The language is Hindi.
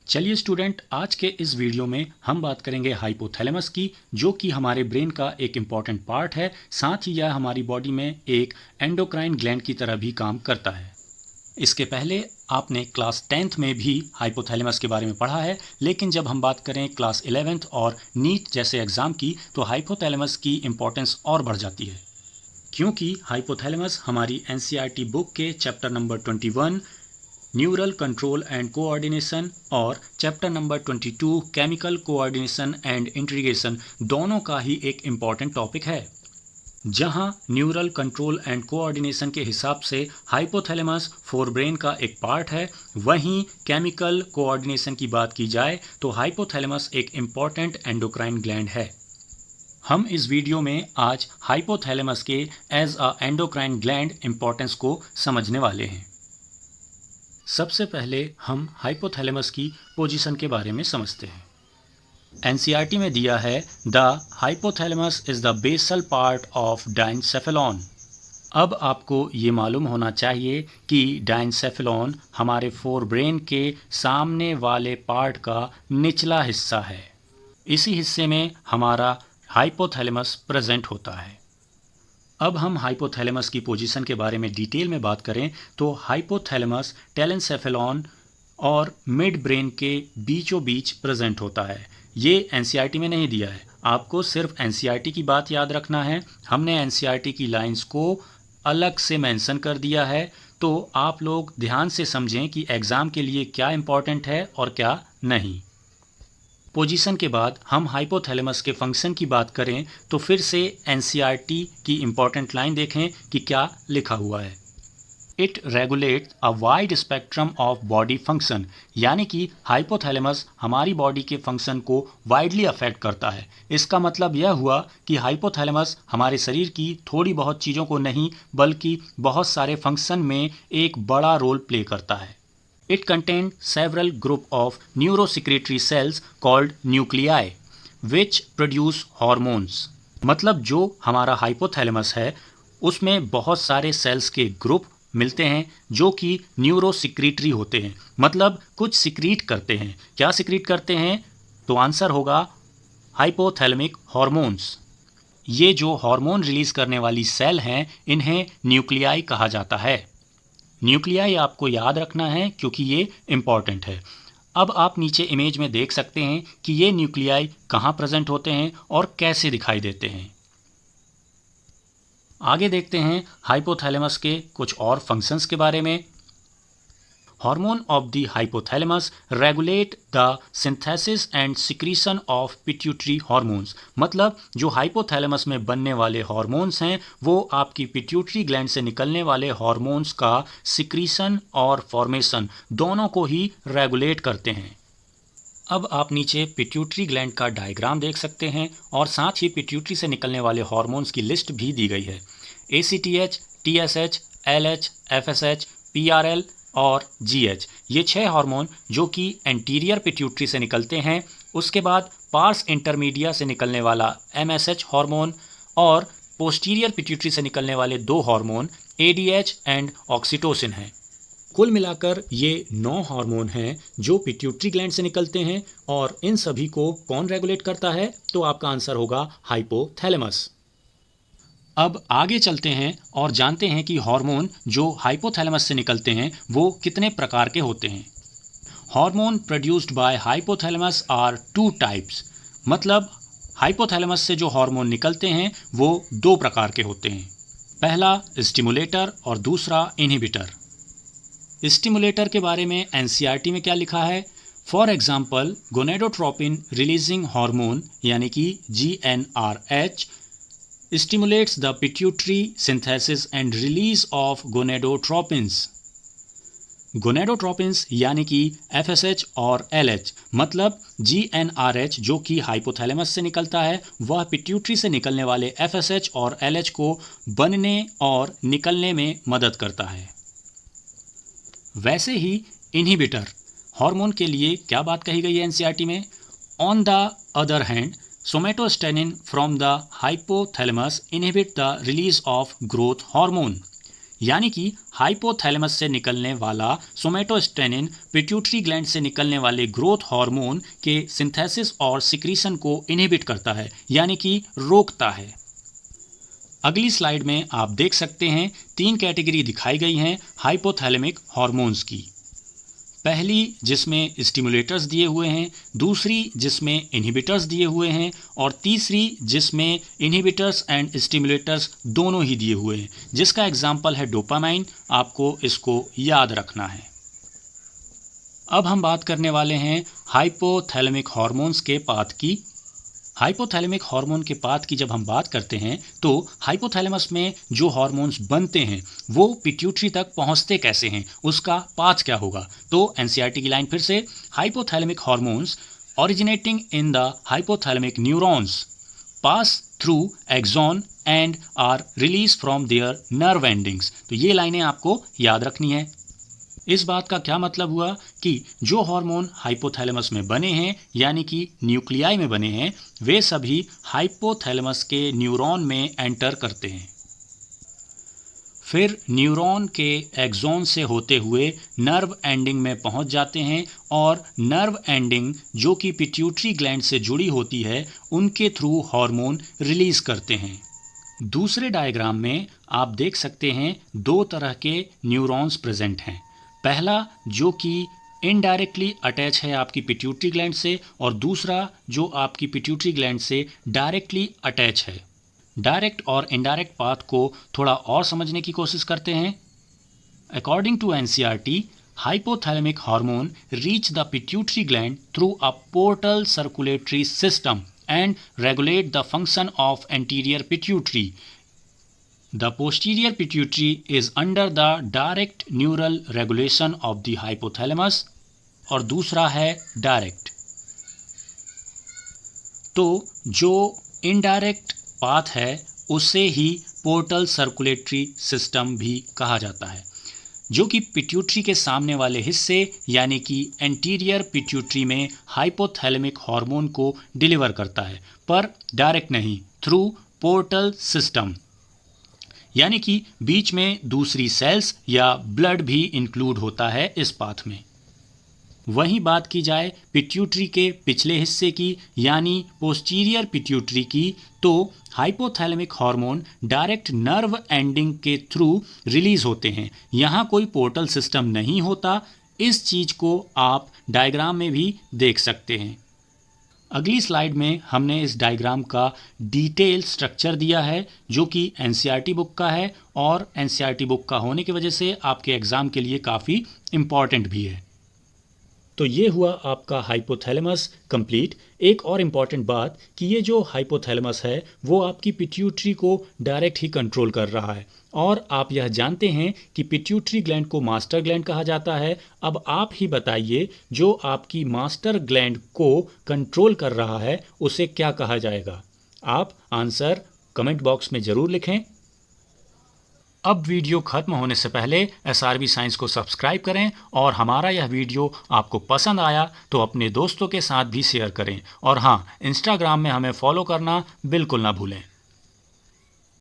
चलिए स्टूडेंट, आज के इस वीडियो में हम बात करेंगे हाइपोथैलेमस की, जो कि हमारे ब्रेन का एक इम्पॉर्टेंट पार्ट है। साथ ही यह हमारी बॉडी में एक एंडोक्राइन ग्लैंड की तरह भी काम करता है। इसके पहले आपने क्लास 10th में भी हाइपोथैलेमस के बारे में पढ़ा है, लेकिन जब हम बात करें क्लास 11th और नीट जैसे एग्ज़ाम की, तो हाइपोथैलेमस की इम्पोर्टेंस और बढ़ जाती है, क्योंकि हाइपोथैलेमस हमारी एनसीईआरटी बुक के chapter number 21 neural control and coordination और chapter number 22 chemical coordination and integration दोनों का ही एक इम्पॉर्टेंट टॉपिक है। जहां न्यूरल कंट्रोल एंड कोऑर्डिनेशन के हिसाब से हाइपोथैलेमस फोरब्रेन का एक पार्ट है, वहीं केमिकल कोऑर्डिनेशन की बात की जाए तो हाइपोथैलेमस एक इम्पॉर्टेंट एंडोक्राइन ग्लैंड है। हम इस वीडियो में आज हाइपोथैलेमस के as a endocrine gland importance को समझने वाले हैं। सबसे पहले हम हाइपोथैलेमस की पोजीशन के बारे में समझते हैं। एनसीईआरटी में दिया है the hypothalamus is the basal part of diencephalon. अब आपको ये मालूम होना चाहिए कि डायनसेफेलॉन हमारे फोरब्रेन के सामने वाले पार्ट का निचला हिस्सा है। इसी हिस्से में हमारा हाइपोथैलेमस प्रेजेंट होता है। अब हम हाइपोथैलेमस की पोजीशन के बारे में डिटेल में बात करें तो हाइपोथैलेमस टेलेंसेफेलॉन और मिड ब्रेन के बीचों बीच प्रेजेंट होता है। ये एनसीईआरटी में नहीं दिया है, आपको सिर्फ एनसीईआरटी की बात याद रखना है। हमने एनसीईआरटी की लाइंस को अलग से मेंशन कर दिया है, तो आप लोग ध्यान से समझें कि एग्ज़ाम के लिए क्या इंपॉर्टेंट है और क्या नहीं। पोजीशन के बाद हम हाइपोथैलेमस के फंक्शन की बात करें तो फिर से एनसीईआरटी की इम्पॉर्टेंट लाइन देखें कि क्या लिखा हुआ है। It regulate a wide spectrum of body function, यानी कि हाइपोथैलेमस हमारी बॉडी के फंक्शन को वाइडली अफेक्ट करता है। इसका मतलब यह हुआ कि हाइपोथैलेमस हमारे शरीर की थोड़ी बहुत चीज़ों को नहीं बल्कि बहुत सारे फंक्शन में एक बड़ा रोल प्ले करता है। It contained several group of neurosecretory cells called nuclei, which produce hormones. मतलब जो हमारा हाइपोथैलेमस है उसमें बहुत सारे सेल्स के ग्रुप मिलते हैं जो कि न्यूरोसिक्रीटरी होते हैं, मतलब कुछ सिक्रीट करते हैं। क्या सिक्रीट करते हैं? तो आंसर होगा हाइपोथैलेमिक हॉर्मोन्स। ये जो हार्मोन रिलीज करने वाली सेल हैं इन्हें न्यूक्लियाई कहा जाता है। न्यूक्लियाई आपको याद रखना है क्योंकि ये इम्पॉर्टेंट है। अब आप नीचे इमेज में देख सकते हैं कि ये न्यूक्लियाई कहाँ प्रेजेंट होते हैं और कैसे दिखाई देते हैं। आगे देखते हैं हाइपोथैलेमस के कुछ और फंक्शंस के बारे में। Hormone of the hypothalamus regulate the synthesis and secretion of pituitary hormones, मतलब जो हाइपोथैलेमस में बनने वाले हार्मोन्स हैं वो आपकी पिट्यूटरी ग्लैंड से निकलने वाले हार्मोन्स का सिक्रीशन और फॉर्मेशन दोनों को ही रेगुलेट करते हैं। अब आप नीचे पिट्यूटरी ग्लैंड का डायग्राम देख सकते हैं और साथ ही पिट्यूटरी से निकलने वाले हार्मोन्स की लिस्ट भी दी गई है। ACTH, TSH, LH, FSH, PRL और GH, ये 6 हार्मोन जो कि एंटीरियर पिट्यूटरी से निकलते हैं। उसके बाद पार्स इंटरमीडिया से निकलने वाला MSH हार्मोन और पोस्टीरियर पिट्यूटरी से निकलने वाले 2 हार्मोन ADH एंड ऑक्सीटोसिन हैं। कुल मिलाकर ये 9 हार्मोन हैं जो पिट्यूटरी ग्लैंड से निकलते हैं और इन सभी को कौन रेगुलेट करता है? तो आपका आंसर होगा हाइपोथैलेमस। अब आगे चलते हैं और जानते हैं कि हार्मोन जो हाइपोथैलेमस से निकलते हैं वो कितने प्रकार के होते हैं। Hormone produced by hypothalamus are 2 types, मतलब हाइपोथैलेमस से जो हार्मोन निकलते हैं वो 2 प्रकार के होते हैं। पहला स्टिमुलेटर और दूसरा इनहिबिटर। स्टिमुलेटर के बारे में एनसीईआरटी में क्या लिखा है? For example gonadotropin releasing hormone यानी कि GnRH stimulates the pituitary synthesis and release of gonadotropins. गोनेडोट्रोपिन्स यानी कि FSH और LH, मतलब GnRH जो कि हाइपोथैलेमस से निकलता है वह पिट्यूटरी से निकलने वाले FSH और LH को बनने और निकलने में मदद करता है। वैसे ही इनहिबिटर हार्मोन के लिए क्या बात कही गई है एनसीईआरटी में? On the other hand somatostatin from the hypothalamus inhibit the release of growth hormone, यानी कि हाइपोथैलेमस से निकलने वाला सोमेटोस्टेनिन पिट्यूटरी ग्लैंड से निकलने वाले ग्रोथ हार्मोन के सिंथेसिस और सिक्रीशन को इनहिबिट करता है, यानी कि रोकता है। अगली स्लाइड में आप देख सकते हैं 3 कैटेगरी दिखाई गई हैं हाइपोथैलेमिक हार्मोन्स की। पहली जिसमें स्टिमुलेटर्स दिए हुए हैं, दूसरी जिसमें इनहिबिटर्स दिए हुए हैं और तीसरी जिसमें इनहिबिटर्स एंड स्टिमुलेटर्स दोनों ही दिए हुए हैं, जिसका एग्जाम्पल है डोपामाइन। आपको इसको याद रखना है। अब हम बात करने वाले हैं हाइपोथैलेमिक हार्मोन्स के पाथ की। हाइपोथैलेमिक हार्मोन के पाथ की जब हम बात करते हैं तो हाइपोथैलेमस में जो हार्मोन्स बनते हैं वो पिट्यूटरी तक पहुंचते कैसे हैं, उसका पाथ क्या होगा। तो एनसीईआरटी की लाइन फिर से, hypothalamic hormones originating in the hypothalamic neurons pass through axon and are release from their nerve endings. तो ये लाइनें आपको याद रखनी है। इस बात का क्या मतलब हुआ कि जो हार्मोन हाइपोथैलेमस में बने हैं, यानी कि न्यूक्लियाई में बने हैं, वे सभी हाइपोथैलेमस के न्यूरॉन में एंटर करते हैं, फिर न्यूरॉन के एक्सॉन से होते हुए नर्व एंडिंग में पहुंच जाते हैं और नर्व एंडिंग जो कि पिट्यूटरी ग्लैंड से जुड़ी होती है उनके थ्रू हार्मोन रिलीज करते हैं। दूसरे डायग्राम में आप देख सकते हैं 2 तरह के न्यूरॉन्स प्रेजेंट हैं। पहला जो कि इनडायरेक्टली अटैच है आपकी पिट्यूटरी ग्लैंड से, और दूसरा जो आपकी पिट्यूटरी ग्लैंड से डायरेक्टली अटैच है। डायरेक्ट और इनडायरेक्ट पाथ को थोड़ा और समझने की कोशिश करते हैं। According to NCERT, hypothalamic hormone reach the pituitary gland through a portal circulatory system and regulate the function of anterior pituitary. The posterior pituitary is under the direct neural regulation of the hypothalamus और दूसरा है डायरेक्ट। तो जो इनडायरेक्ट पाथ है उसे ही पोर्टल सर्कुलेटरी सिस्टम भी कहा जाता है, जो कि पिट्यूटरी के सामने वाले हिस्से यानी कि एंटीरियर पिट्यूटरी में हाइपोथैलेमिक हार्मोन को डिलीवर करता है, पर डायरेक्ट नहीं, थ्रू पोर्टल सिस्टम, यानी कि बीच में दूसरी सेल्स या ब्लड भी इंक्लूड होता है इस पाथ में। वहीं बात की जाए पिट्यूटरी के पिछले हिस्से की यानी पोस्टीरियर पिट्यूटरी की, तो hypothalamic hormone direct nerve ending के थ्रू रिलीज होते हैं। यहाँ कोई पोर्टल सिस्टम नहीं होता। इस चीज को आप डायग्राम में भी देख सकते हैं। अगली स्लाइड में हमने इस डायग्राम का डिटेल स्ट्रक्चर दिया है जो कि एनसीईआरटी बुक का है और एनसीईआरटी बुक का होने की वजह से आपके एग्ज़ाम के लिए काफ़ी इम्पॉर्टेंट भी है। तो ये हुआ आपका हाइपोथैलेमस कंप्लीट। एक और इम्पॉर्टेंट बात कि ये जो हाइपोथैलेमस है वो आपकी पिट्यूटरी को डायरेक्ट ही कंट्रोल कर रहा है, और आप यह जानते हैं कि पिट्यूटरी ग्लैंड को मास्टर ग्लैंड कहा जाता है। अब आप ही बताइए, जो आपकी मास्टर ग्लैंड को कंट्रोल कर रहा है उसे क्या कहा जाएगा? आप आंसर कमेंट बॉक्स में ज़रूर लिखें। अब वीडियो खत्म होने से पहले एसआरबी साइंस को सब्सक्राइब करें, और हमारा यह वीडियो आपको पसंद आया तो अपने दोस्तों के साथ भी शेयर करें, और हाँ, इंस्टाग्राम में हमें फॉलो करना बिल्कुल ना भूलें।